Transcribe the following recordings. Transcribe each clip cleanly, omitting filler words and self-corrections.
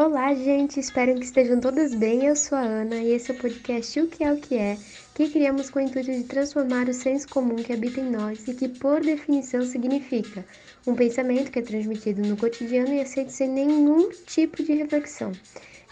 Olá, gente! Espero que estejam todas bem. Eu sou a Ana e esse é o podcast O que é, que criamos com o intuito de transformar o senso comum que habita em nós e que, por definição, significa um pensamento que é transmitido no cotidiano e aceito sem nenhum tipo de reflexão.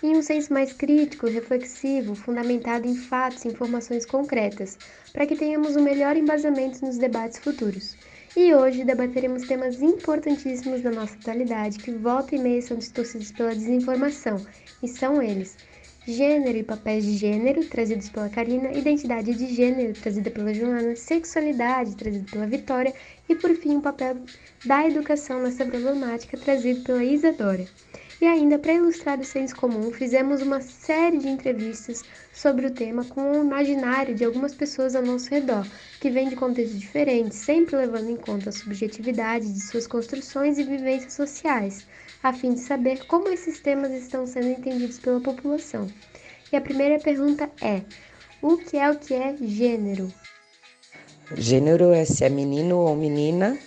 Em um senso mais crítico, reflexivo, fundamentado em fatos e informações concretas, para que tenhamos um melhor embasamento nos debates futuros. E hoje debateremos temas importantíssimos da nossa atualidade que volta e meia são distorcidos pela desinformação, e são eles: gênero e papéis de gênero, trazidos pela Karina, identidade de gênero, trazida pela Joana, sexualidade, trazido pela Vitória, e por fim o papel da educação nessa problemática, trazido pela Isadora. E ainda, para ilustrar o senso comum, fizemos uma série de entrevistas sobre o tema com o imaginário de algumas pessoas ao nosso redor, que vêm de contextos diferentes, sempre levando em conta a subjetividade de suas construções e vivências sociais, a fim de saber como esses temas estão sendo entendidos pela população. E a primeira pergunta é: o que é gênero? Gênero é se é menino ou menina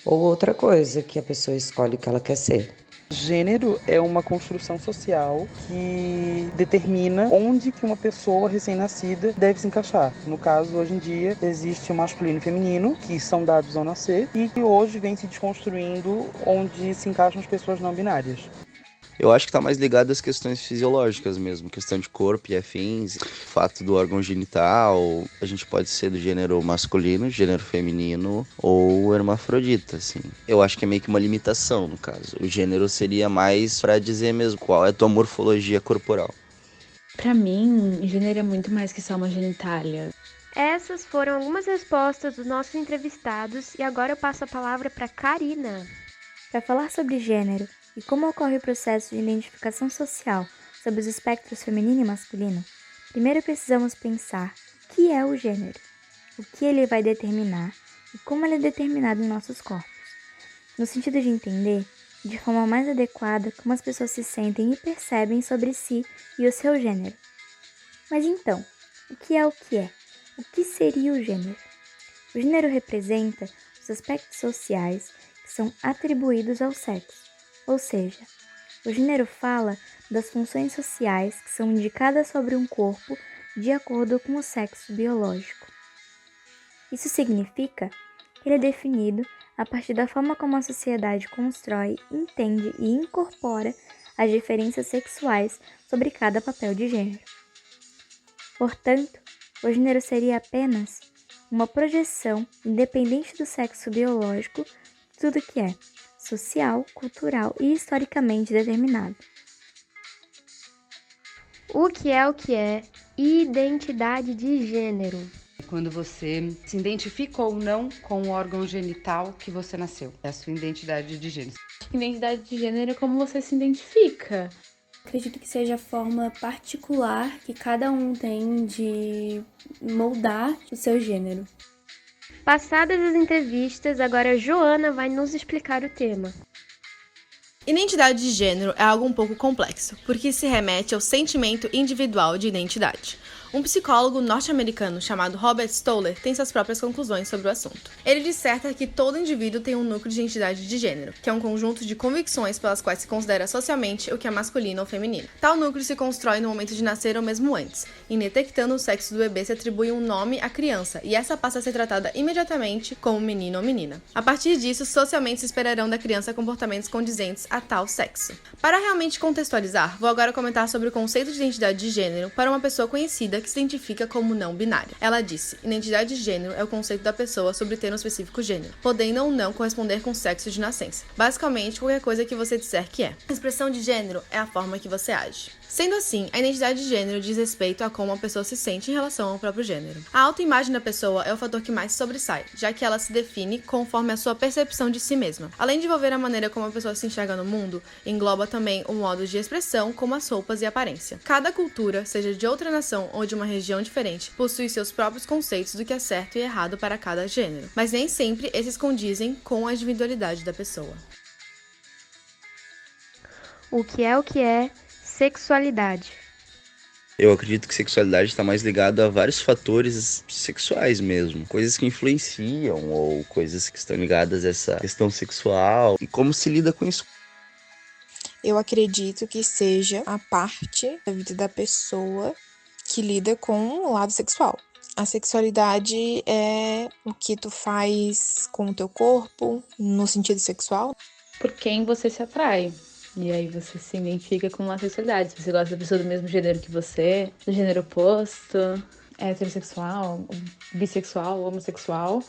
ou outra coisa que a pessoa escolhe o que ela quer ser. Gênero é uma construção social que determina onde que uma pessoa recém-nascida deve se encaixar. No caso, hoje em dia, existe o masculino e o feminino, que são dados ao nascer, e que hoje vem se desconstruindo onde se encaixam as pessoas não binárias. Eu acho que tá mais ligado às questões fisiológicas mesmo, questão de corpo e afins, fato do órgão genital, a gente pode ser do gênero masculino, gênero feminino ou hermafrodita, assim. Eu acho que é meio que uma limitação, no caso. O gênero seria mais pra dizer mesmo qual é a tua morfologia corporal. Pra mim, gênero é muito mais que só uma genitália. Essas foram algumas respostas dos nossos entrevistados e agora eu passo a palavra para Karina. Para falar sobre gênero e como ocorre o processo de identificação social sobre os espectros feminino e masculino, primeiro precisamos pensar o que é o gênero, o que ele vai determinar e como ele é determinado em nossos corpos, no sentido de entender de forma mais adequada como as pessoas se sentem e percebem sobre si e o seu gênero. Mas então, o que é o que é? O que seria o gênero? O gênero representa os aspectos sociais que são atribuídos ao sexo, ou seja, o gênero fala das funções sociais que são indicadas sobre um corpo de acordo com o sexo biológico. Isso significa que ele é definido a partir da forma como a sociedade constrói, entende e incorpora as diferenças sexuais sobre cada papel de gênero. Portanto, o gênero seria apenas uma projeção independente do sexo biológico de tudo que é social, cultural e historicamente determinado. O que é identidade de gênero? Quando você se identifica ou não com o órgão genital que você nasceu. É a sua identidade de gênero. Identidade de gênero é como você se identifica. Acredito que seja a forma particular que cada um tem de moldar o seu gênero. Passadas as entrevistas, agora a Joana vai nos explicar o tema. Identidade de gênero é algo um pouco complexo, porque se remete ao sentimento individual de identidade. Um psicólogo norte-americano chamado Robert Stoller tem suas próprias conclusões sobre o assunto. Ele disserta que todo indivíduo tem um núcleo de identidade de gênero, que é um conjunto de convicções pelas quais se considera socialmente o que é masculino ou feminino. Tal núcleo se constrói no momento de nascer ou mesmo antes. Em detectando o sexo do bebê se atribui um nome à criança, e essa passa a ser tratada imediatamente como menino ou menina. A partir disso, socialmente se esperarão da criança comportamentos condizentes a tal sexo. Para realmente contextualizar, vou agora comentar sobre o conceito de identidade de gênero para uma pessoa conhecida que se identifica como não binária. Ela disse: identidade de gênero é o conceito da pessoa sobre ter um específico gênero, podendo ou não corresponder com o sexo de nascença. Basicamente, qualquer coisa que você disser que é. A expressão de gênero é a forma que você age. Sendo assim, a identidade de gênero diz respeito a como a pessoa se sente em relação ao próprio gênero. A autoimagem da pessoa é o fator que mais sobressai, já que ela se define conforme a sua percepção de si mesma. Além de envolver a maneira como a pessoa se enxerga no mundo, engloba também o modo de expressão, como as roupas e aparência. Cada cultura, seja de outra nação ou de uma região diferente, possui seus próprios conceitos do que é certo e errado para cada gênero, mas nem sempre esses condizem com a individualidade da pessoa. O que é sexualidade? Eu acredito que sexualidade está mais ligado a vários fatores sexuais mesmo. Coisas que influenciam ou coisas que estão ligadas a essa questão sexual. E como se lida com isso. eu acredito que seja a parte da vida da pessoa que lida com o lado sexual. A sexualidade é o que tu faz com o teu corpo, no sentido sexual. Por quem você se atrai. E aí você se identifica com uma sexualidade. Se você gosta da pessoa do mesmo gênero que você, do gênero oposto, heterossexual, bissexual, homossexual.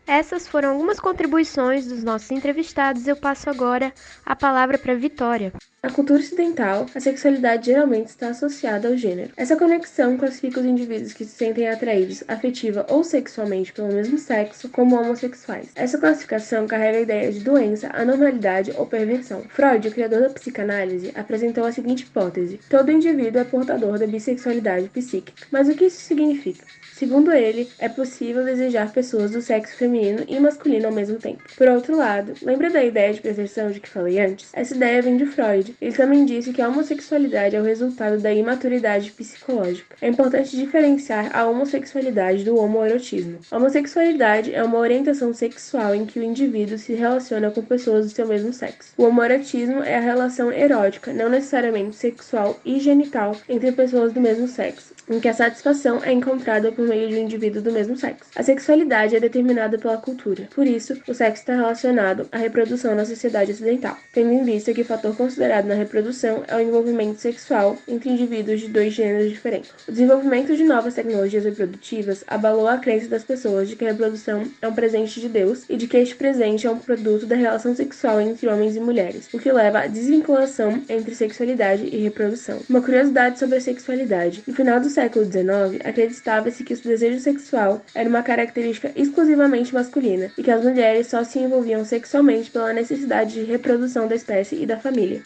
Essas foram algumas contribuições dos nossos entrevistados. Eu passo agora a palavra para Vitória. Na cultura ocidental, a sexualidade geralmente está associada ao gênero. Essa conexão classifica os indivíduos que se sentem atraídos afetiva ou sexualmente pelo mesmo sexo como homossexuais. Essa classificação carrega a ideia de doença, anormalidade ou perversão. Freud, o criador da psicanálise, apresentou a seguinte hipótese: todo indivíduo é portador da bissexualidade psíquica. Mas o que isso significa? Segundo ele, é possível desejar pessoas do sexo feminino e masculino ao mesmo tempo. Por outro lado, lembra da ideia de perversão de que falei antes? Essa ideia vem de Freud. Ele também disse que a homossexualidade é o resultado da imaturidade psicológica. É importante diferenciar a homossexualidade do homoerotismo. A homossexualidade é uma orientação sexual em que o indivíduo se relaciona com pessoas do seu mesmo sexo. O homoerotismo é a relação erótica, não necessariamente sexual e genital, entre pessoas do mesmo sexo, em que a satisfação é encontrada por meio de um indivíduo do mesmo sexo. A sexualidade é determinada pela cultura. Por isso, o sexo está relacionado à reprodução na sociedade ocidental, tendo em vista que o fator considerado na reprodução é o envolvimento sexual entre indivíduos de dois gêneros diferentes. O desenvolvimento de novas tecnologias reprodutivas abalou a crença das pessoas de que a reprodução é um presente de Deus e de que este presente é um produto da relação sexual entre homens e mulheres, o que leva à desvinculação entre sexualidade e reprodução. Uma curiosidade sobre a sexualidade: no final do século XIX, acreditava-se que o desejo sexual era uma característica exclusivamente masculina e que as mulheres só se envolviam sexualmente pela necessidade de reprodução da espécie e da família.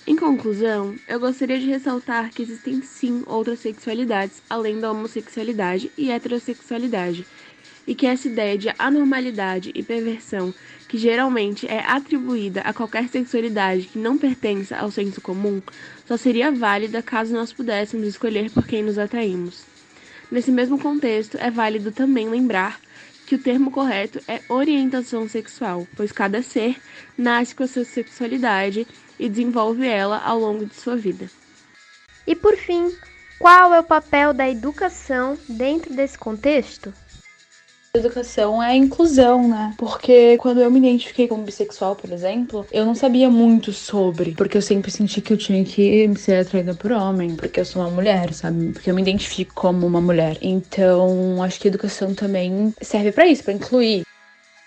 Em conclusão, eu gostaria de ressaltar que existem sim outras sexualidades além da homossexualidade e heterossexualidade, e que essa ideia de anormalidade e perversão, que geralmente é atribuída a qualquer sexualidade que não pertença ao senso comum, só seria válida caso nós pudéssemos escolher por quem nos atraímos. Nesse mesmo contexto, é válido também lembrar que o termo correto é orientação sexual, pois cada ser nasce com a sua sexualidade e desenvolve ela ao longo de sua vida. E por fim, qual é o papel da educação dentro desse contexto? Educação é inclusão, né? Porque quando eu me identifiquei como bissexual, por exemplo, eu não sabia muito sobre, porque eu sempre senti que eu tinha que ser atraída por homem, porque eu sou uma mulher, sabe? Porque eu me identifico como uma mulher. Então, acho que a educação também serve pra isso, pra incluir.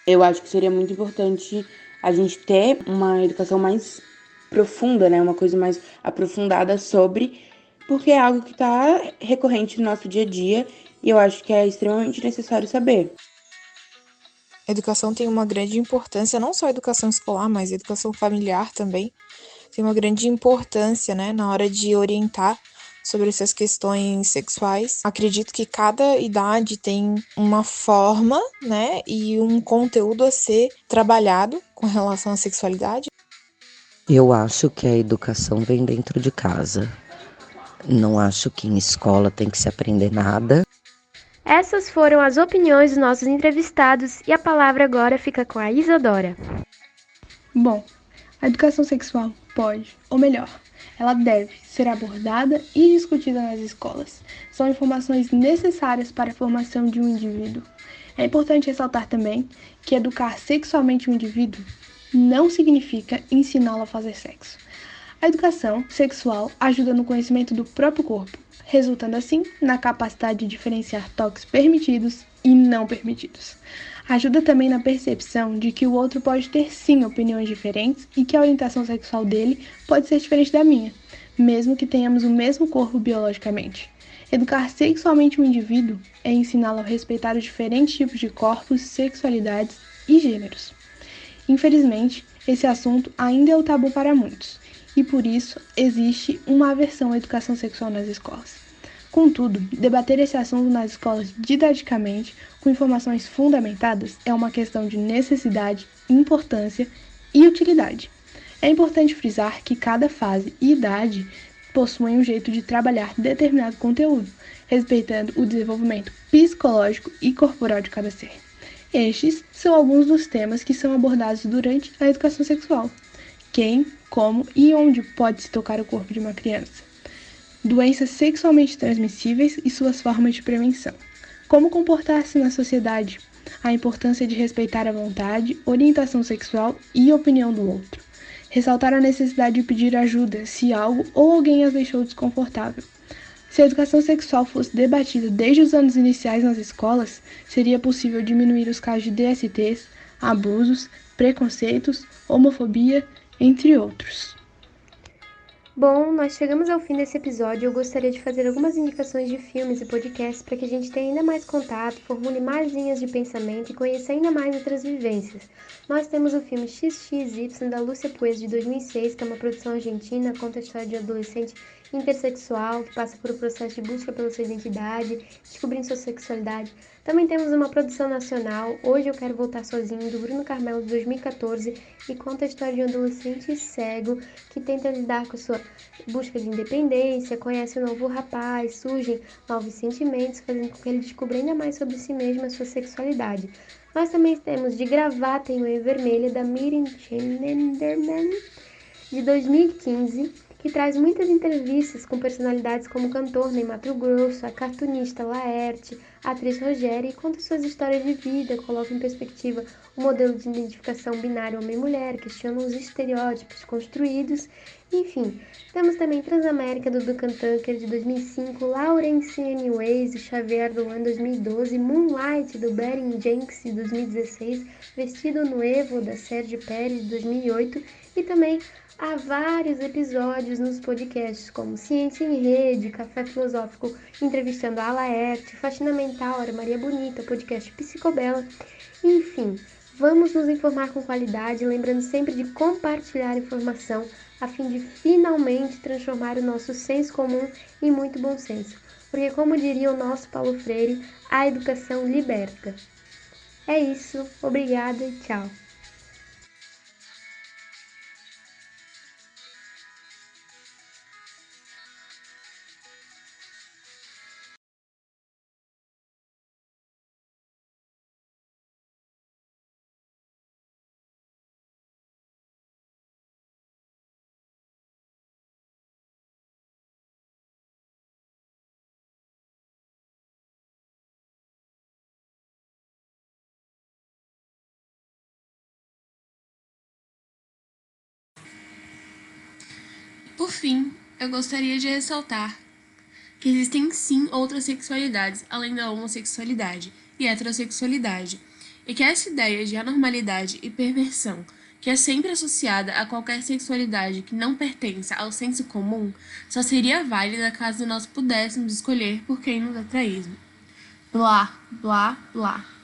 Eu acho que seria muito importante a gente ter uma educação mais profunda, né? Uma coisa mais aprofundada sobre, porque é algo que tá recorrente no nosso dia a dia. E eu acho que é extremamente necessário saber. A educação tem uma grande importância, não só a educação escolar, mas a educação familiar também. Tem uma grande importância, né, na hora de orientar sobre essas questões sexuais. Acredito que cada idade tem uma forma, né, e um conteúdo a ser trabalhado com relação à sexualidade. Eu acho que a educação vem dentro de casa. Não acho que em escola tem que se aprender nada. Essas foram as opiniões dos nossos entrevistados e a palavra agora fica com a Isadora. Bom, a educação sexual pode, ou melhor, ela deve ser abordada e discutida nas escolas. São informações necessárias para a formação de um indivíduo. É importante ressaltar também que educar sexualmente um indivíduo não significa ensiná-lo a fazer sexo. A educação sexual ajuda no conhecimento do próprio corpo, resultando assim na capacidade de diferenciar toques permitidos e não permitidos. Ajuda também na percepção de que o outro pode ter sim opiniões diferentes e que a orientação sexual dele pode ser diferente da minha, mesmo que tenhamos o mesmo corpo biologicamente. Educar sexualmente um indivíduo é ensiná-lo a respeitar os diferentes tipos de corpos, sexualidades e gêneros. Infelizmente, esse assunto ainda é o tabu para muitos, e por isso existe uma aversão à educação sexual nas escolas. Contudo, debater esse assunto nas escolas didaticamente, com informações fundamentadas, é uma questão de necessidade, importância e utilidade. É importante frisar que cada fase e idade possuem um jeito de trabalhar determinado conteúdo, respeitando o desenvolvimento psicológico e corporal de cada ser. Estes são alguns dos temas que são abordados durante a educação sexual, quem, como e onde pode se tocar o corpo de uma criança. Doenças sexualmente transmissíveis e suas formas de prevenção. Como comportar-se na sociedade. A importância de respeitar a vontade, orientação sexual e opinião do outro. Ressaltar a necessidade de pedir ajuda se algo ou alguém as deixou desconfortável. Se a educação sexual fosse debatida desde os anos iniciais nas escolas, seria possível diminuir os casos de DSTs, abusos, preconceitos, homofobia, entre outros. Bom, nós chegamos ao fim desse episódio. Eu gostaria de fazer algumas indicações de filmes e podcasts para que a gente tenha ainda mais contato, formule mais linhas de pensamento e conheça ainda mais outras vivências. Nós temos o filme XXY da Lúcia Puez de 2006, que é uma produção argentina, conta a história de um adolescente intersexual que passa por um processo de busca pela sua identidade, descobrindo sua sexualidade. Também temos uma produção nacional, Hoje Eu Quero Voltar Sozinho, do Bruno Carmelo, de 2014, e conta a história de um adolescente cego que tenta lidar com a sua busca de independência, conhece um novo rapaz, surgem novos sentimentos, fazendo com que ele descubra ainda mais sobre si mesmo e a sua sexualidade. Nós também temos De Gravata em Unha Vermelha, da Miriam Schneiderman, de 2015, que traz muitas entrevistas com personalidades como o cantor Ney Matogrosso, a cartunista Laerte, a atriz Rogéria, e conta suas histórias de vida, coloca em perspectiva o modelo de identificação binário homem-mulher, questiona os estereótipos construídos, enfim. Temos também Transamérica, do Duncan Tucker, de 2005, Lawrence Anyways, e Xavier Dolan, 2012, Moonlight, do Beren Jenks, de 2016, Vestido Nuevo, da Sérgio Pérez, de 2008, e também há vários episódios nos podcasts, como Ciência em Rede, Café Filosófico, entrevistando a Laerte, Faxina Mental, Era Maria Bonita, podcast Psicobela. Enfim, vamos nos informar com qualidade, lembrando sempre de compartilhar informação, a fim de finalmente transformar o nosso senso comum em muito bom senso. Porque, como diria o nosso Paulo Freire, a educação liberta. É isso, obrigada e tchau. Por fim, eu gostaria de ressaltar que existem sim outras sexualidades além da homossexualidade e heterossexualidade, e que essa ideia de anormalidade e perversão, que é sempre associada a qualquer sexualidade que não pertença ao senso comum, só seria válida caso nós pudéssemos escolher por quem nos atraísmo. Blá, blá, blá.